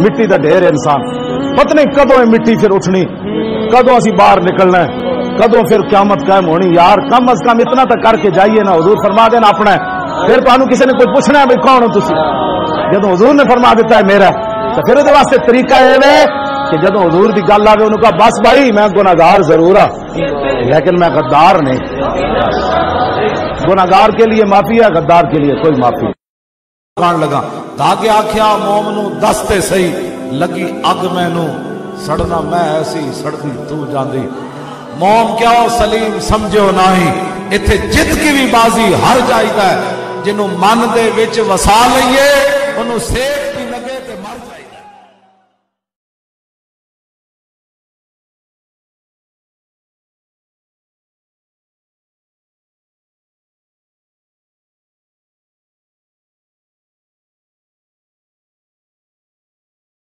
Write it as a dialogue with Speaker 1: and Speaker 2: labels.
Speaker 1: مٹی دا ڈھیر انسان پتہ نہیں کدوں یہ مٹی پھر اٹھنی، کدوں اسی باہر نکلنا ہے، کدوں پھر قیامت قائم ہونی. یار کم از کم اتنا تو کر کے جائیے نا. حضور فرما دینا اپنا ہے، پھر تمہیں کسی نے کوئی پوچھنا ہے بھائی کون ہو تسی. جدو حضور نے فرما دیتا ہے میرا، تو پھر وہ واسطے طریقہ یہ ہے کہ جدو حضور کی گل آئے انہوں کہا بس بھائی میں گناہگار ضرور ہاں لیکن میں غدار نہیں. گناہگار کے لیے معافی ہے، غدار کے لیے کوئی معافی نہیں. لگا تاکہ آخیا موم نو دستے سہی لگی اگ مینو سڑنا میں ایسی سڑتی تو جاندی. موم کیا سلیم سمجھو نہیں اتھے جت کی بھی بازی ہر جائے ہے. جنہوں من دے وچ وسا لئیے انہوں سے